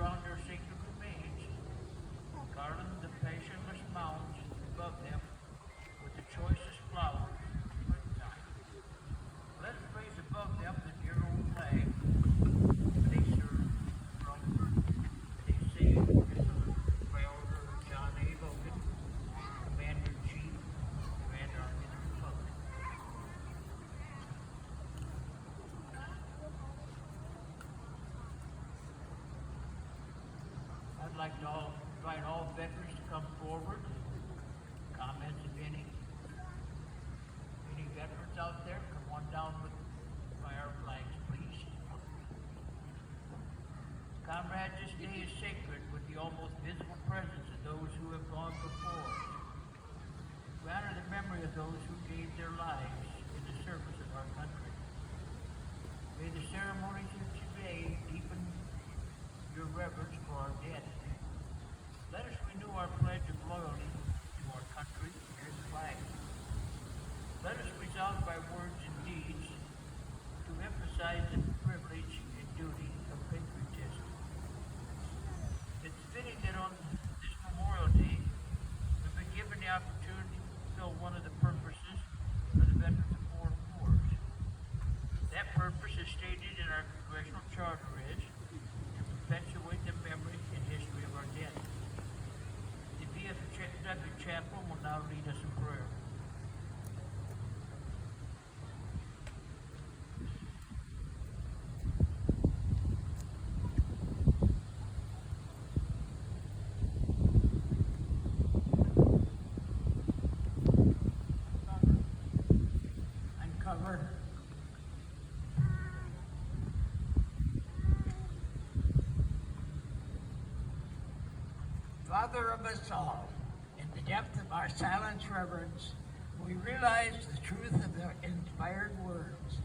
around their sacred remains, garland the passionless mounds above them with the choicest flowers of springtime. Let us raise above them the dear old flag they serve from, they say, by order of John A. Logan, Commander-in-Chief, Grand Army of the Republic. I'd like to invite all veterans to come forward. Comments, if any. Any veterans out there, come on down by our flags, please. Comrades, this day is sacred with the almost visible presence of those who have gone before us. We honor the memory of those who gave their lives in the service of our country. May the ceremonies of today deepen your reverence for our dead. Let us renew our pledge of loyalty to our country and its flag. Let us resolve by words and deeds to emphasize the privilege and duty of patriotism. It's fitting that on this Memorial Day, we've been given the opportunity to fulfill one of the purposes of the Veterans of Foreign Wars. That purpose is stated in our congressional charter is to perpetuate the memory and history of our dead. The VFW Chaplain will now lead us in prayer. Uncover. Father of us all, in the depth of our silent reverence, we realize the truth of the inspired words.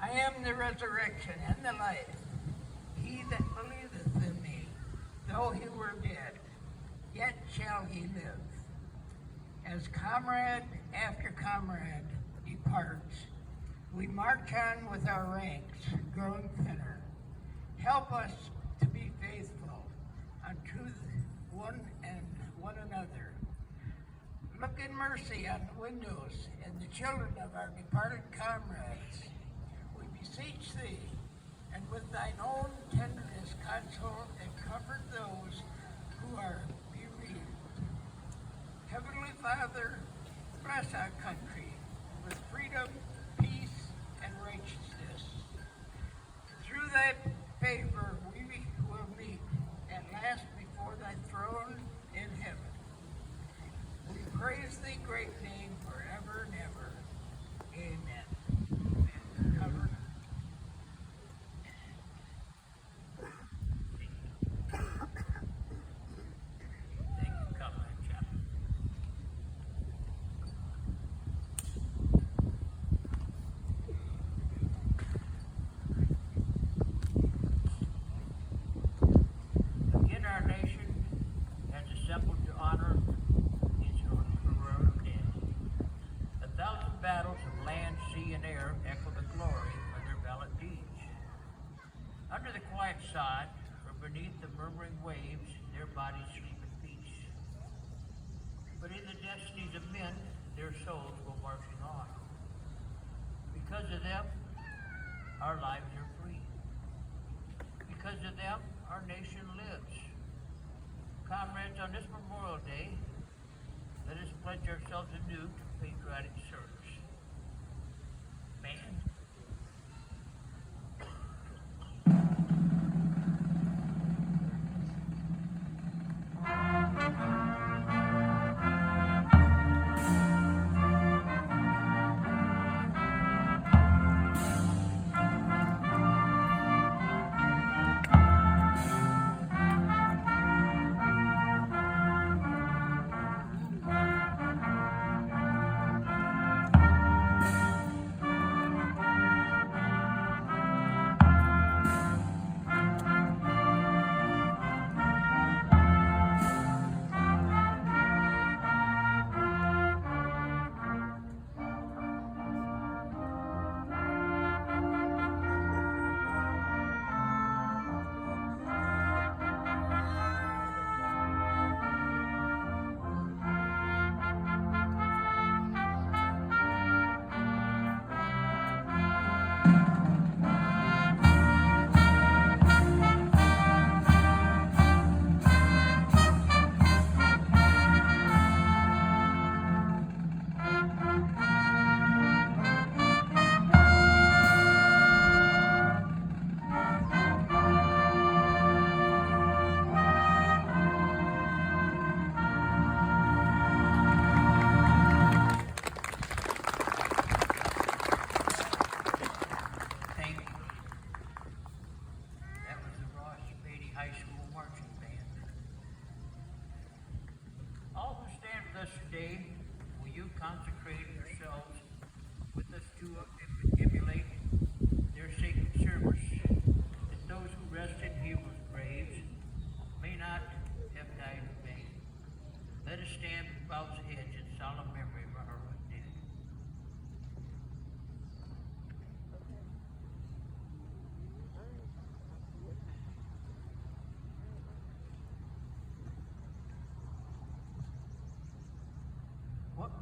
I am the resurrection and the life. He that believeth in me, though he were dead, yet shall he live. As comrade after comrade departs, we march on with our ranks growing thinner. Help us to be faithful unto one and one another. Look in mercy on the widows and the children of our departed comrades. We beseech thee, and with thine own tenderness console and comfort those who are bereaved. Heavenly Father, bless our country with freedom, peace, and righteousness. Through thy favor we will meet at last before thy throne in heaven. We praise thy great name forever and ever. Amen. And cover. Thank you, Comrade Chaplain. Again, our nation has assembled to honor its heroic dead. 1,000 battles of land, sea, and air echo the glory of their valiant deeds. Under the quiet sod, or beneath the murmuring waves, their bodies sleep in peace. But in the destinies of men, their souls go marching on. Because of them, our lives are free. Because of them, our nation lives. Comrades, on this Memorial Day, let us pledge ourselves anew to patriotic service. Man.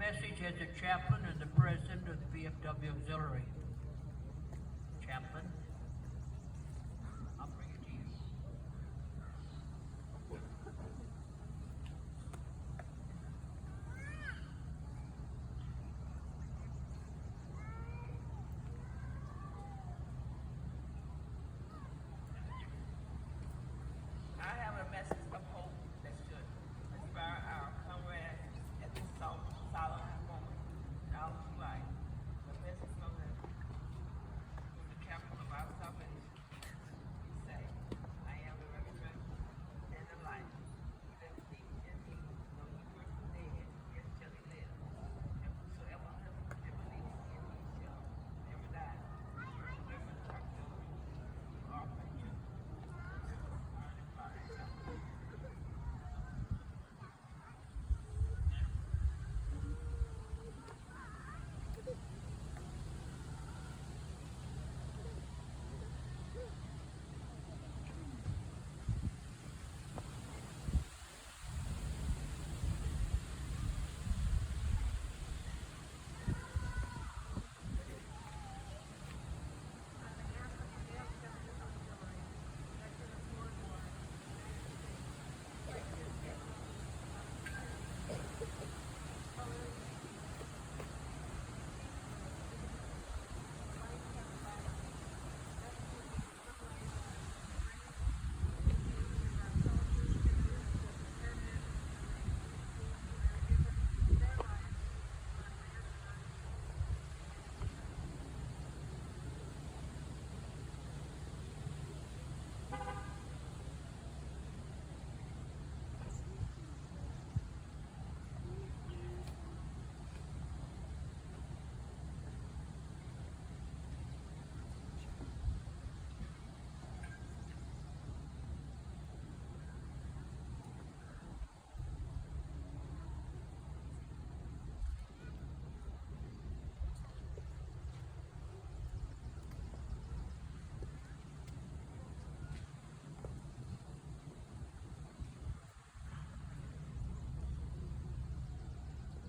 message as the chaplain and the president of the VFW Auxiliary. Chaplain, I'll bring it to you. I have a message of hope that should inspire our comrades at this solemn moment in our life. The message from the capital of our salvation. We say, I am the resurrection and the life. He that believes in me, though he were dead, yet shall he live. And whosoever liveth and believes in me shall never die. Remember our children, you are my children.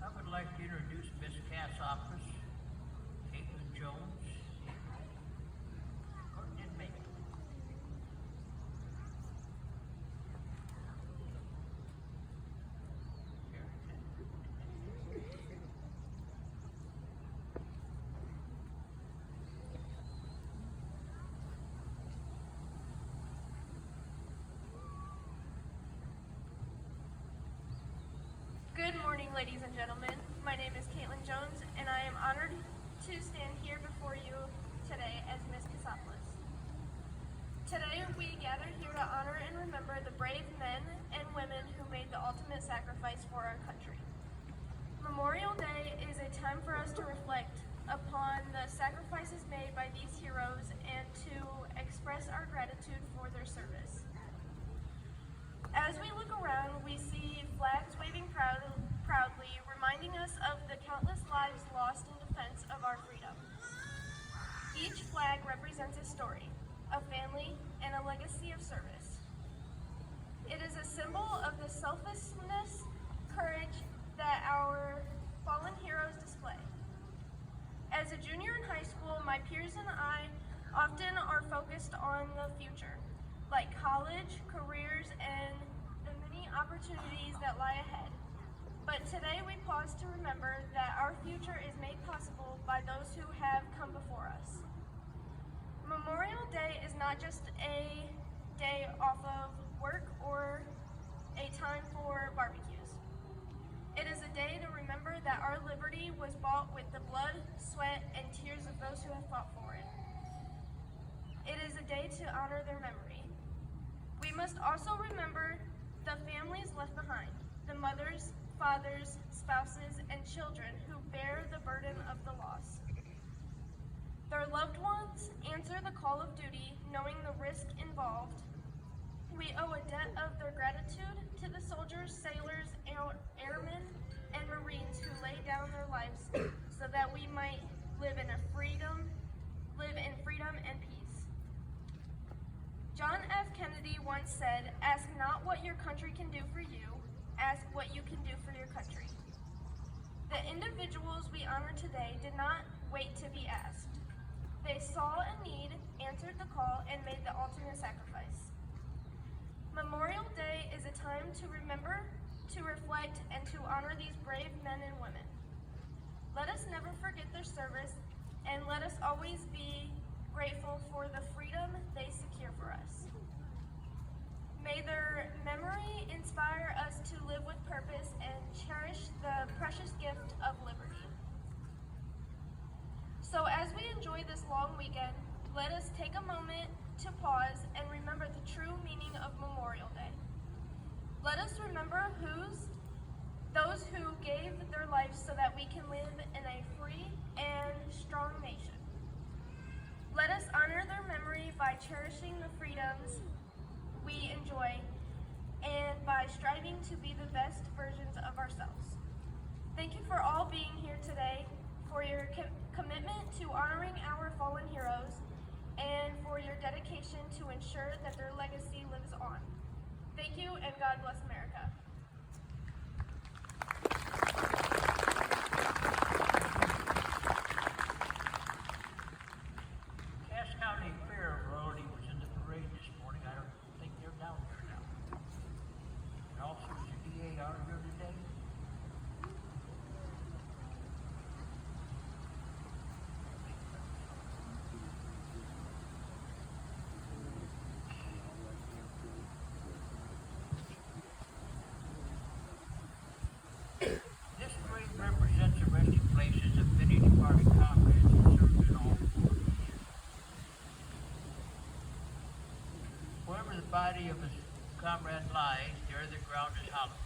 I would like to introduce Miss Cassopoulos, Caitlin Jones. Or didn't make it. Good morning, ladies and gentlemen. My name is Caitlin Jones, and I am honored to stand here before you today as Miss Cassopoulos. Today, we gather here to honor and remember the brave men and women who made the ultimate sacrifice for our country. Memorial Day is a time for us to reflect upon the sacrifices made by these heroes and to express our gratitude for their service. As we look around, we see flags waving proudly, reminding us of the countless lives lost in defense of our freedom. Each flag represents a story, a family, and a legacy of service. It is a symbol of the selflessness, courage that our fallen heroes display. As a junior in high school, my peers and I often are focused on the future, like college, careers, and the many opportunities that lie ahead. But today we pause to remember that our future is made possible by those who have come before us. Memorial Day is not just a day off of work or a time for barbecues. It is a day to remember that our liberty was bought with the blood, sweat, and tears of those who have fought for it. It is a day to honor their memory. We must also remember the families left behind, the mothers, fathers, spouses, and children who bear the burden of the loss. Their loved ones answer the call of duty knowing the risk involved. We owe a debt of their gratitude to the soldiers, sailors, airmen, and Marines who laid down their lives so that we might live in freedom and peace. John F. Kennedy once said, "Ask not what your country can do for you, ask what you can do for your country." The individuals we honor today did not wait to be asked. They saw a need, answered the call, and made the ultimate sacrifice. Memorial Day is a time to remember, to reflect, and to honor these brave men and women. Let us never forget their service, and let us always be grateful for the freedom they secure for us. May their memory inspire us to live with purpose and cherish the precious gift of liberty. So as we enjoy this long weekend, let us take a moment to pause and remember the true meaning of Memorial Day. Let us remember those who gave their lives so that we can live in a free and strong nation. Let us honor their memory by cherishing the freedoms we enjoy and by striving to be the best versions of ourselves. Thank you for all being here today, for your commitment to honoring our fallen heroes, and for your dedication to ensure that their legacy lives on. Thank you, and God bless America. Cass County Fair royalty was in the parade this morning. I don't think they're down there now. And also, is the DA out here today? This parade represents the resting places of many departed comrades who served in all wars. Wherever the body of his comrade lies, there the ground is hallowed.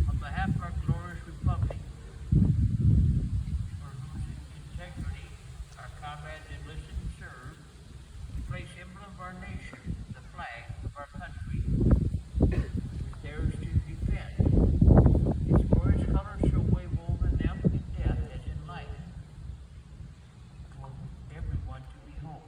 On behalf of our glorious republic, for whose integrity our comrades enlisted and served, we place emblem of our nation, the flag of our country, is theirs to defend. Its glorious colors shall wave over them in death as in life, for everyone to behold.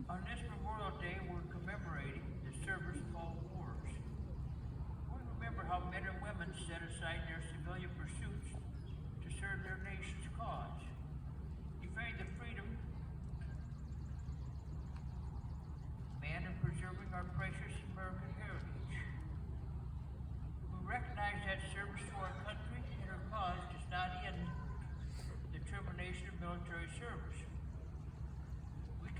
On this Memorial Day, we're commemorating the service of all wars. We remember how men and women set aside their civilian pursuits to serve their nation's cause, defending the freedom, man, and preserving our precious American heritage. We recognize that service to our country and our cause does not end the termination of military service.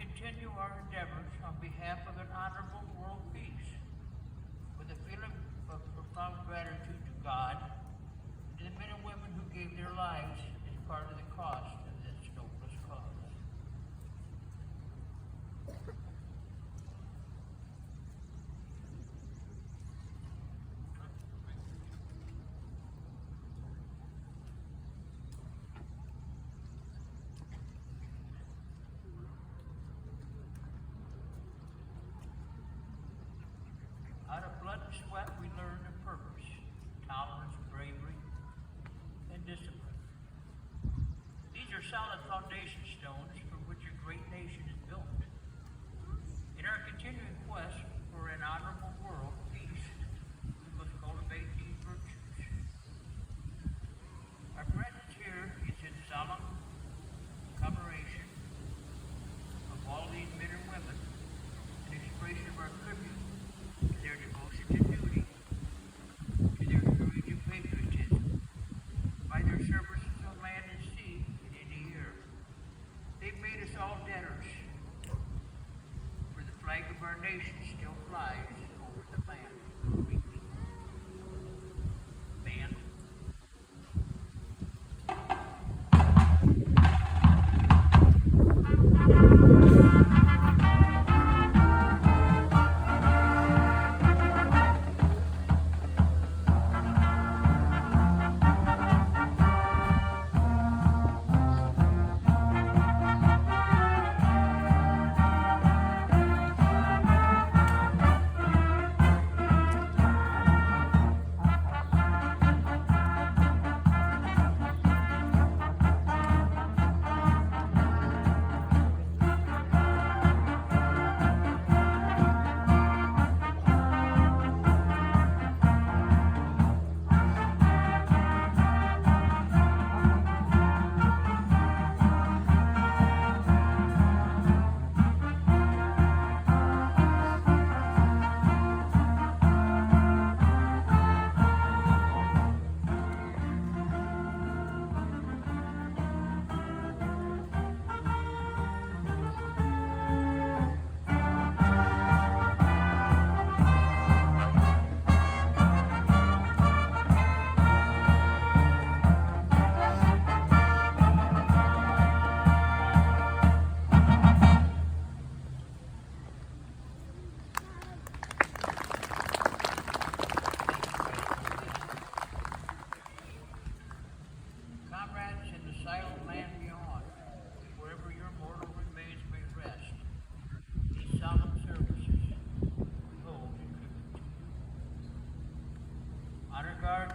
Continue our endeavors on behalf of an honorable world peace with a feeling of profound gratitude to God and the men and women who gave their lives as part of the cost of this noblest cause. Out of blood and sweat, we learned a purpose, tolerance, bravery, and discipline. These are solid foundation stones from which a great nation is built. In our continuing quest for an honorable world peace, we must cultivate these virtues. Our presence here is in solemn commemoration of all these men and women, an expression of our tribute to their devotion to duty, to their courage and patriotism, Honor guard.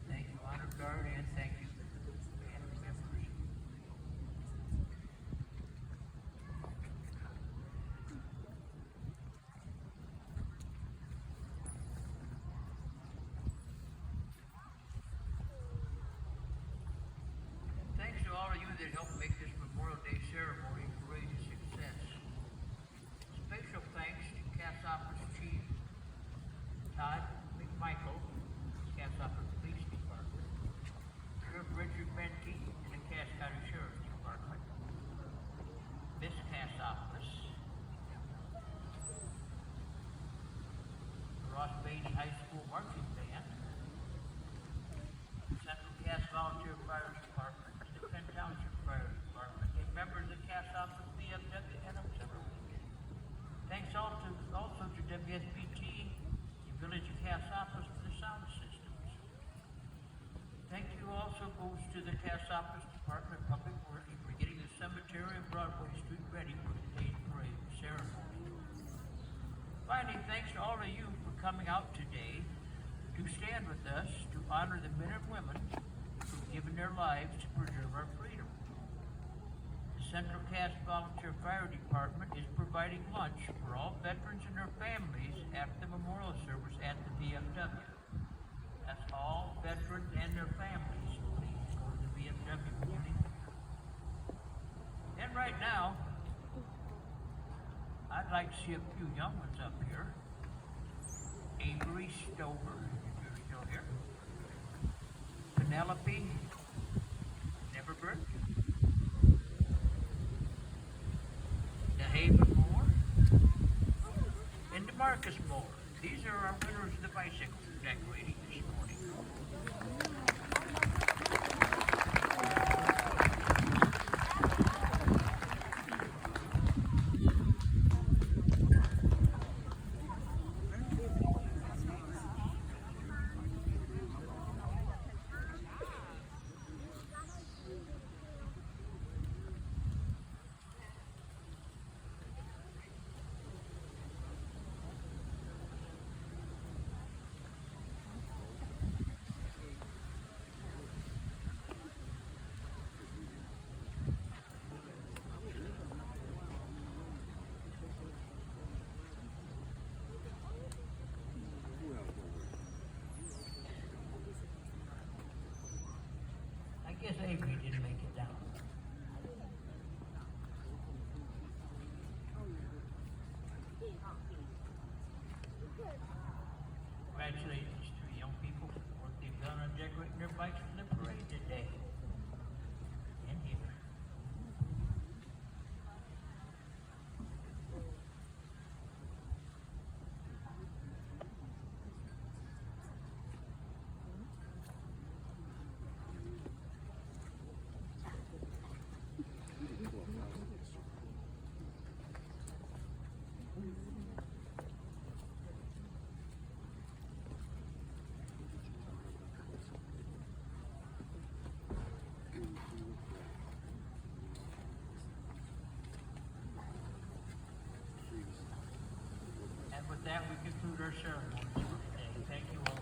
Thank you, Honor Guard, and thank you, family members. Thanks to all of you that helped make this Memorial Day ceremony a great success. Special thanks to Cassopolis Chief Todd McMichael, Cassopolis Police Department, Sheriff Richard Benke, and the Cass County Sheriff's Department, Miss Cassopolis, the Ross Beatty High School Marching Band, Central Cass Volunteer Fire Department, the Penn Township Fire Department, and members of Cassopolis VFW and auxiliaries. Thanks also to WSBT, the Village of Cassopolis for the sound systems. Thank you also goes to the Cassopolis Department of Public Works for getting the cemetery and Broadway Street ready for today's parade ceremony. Finally, thanks to all of you for coming out today to stand with us to honor the men and women who've given their lives to preserve our freedom. The Central Cass Volunteer Fire Department is providing lunch for all veterans and their families after the memorial service at the VFW. That's all veterans and their families. Please go to the VFW meeting. And right now, I'd like to see a few young ones up here. Avery Stover, if you're still here. Penelope Neverberg. DeHaven Moore. And DeMarcus Moore. These are our winners of the bicycle decorating this morning. I guess Avery didn't make it down. Congratulations to young people for what they've done on decorating their bikes for the parade today. And here. that, we conclude our ceremony for today. Thank you all.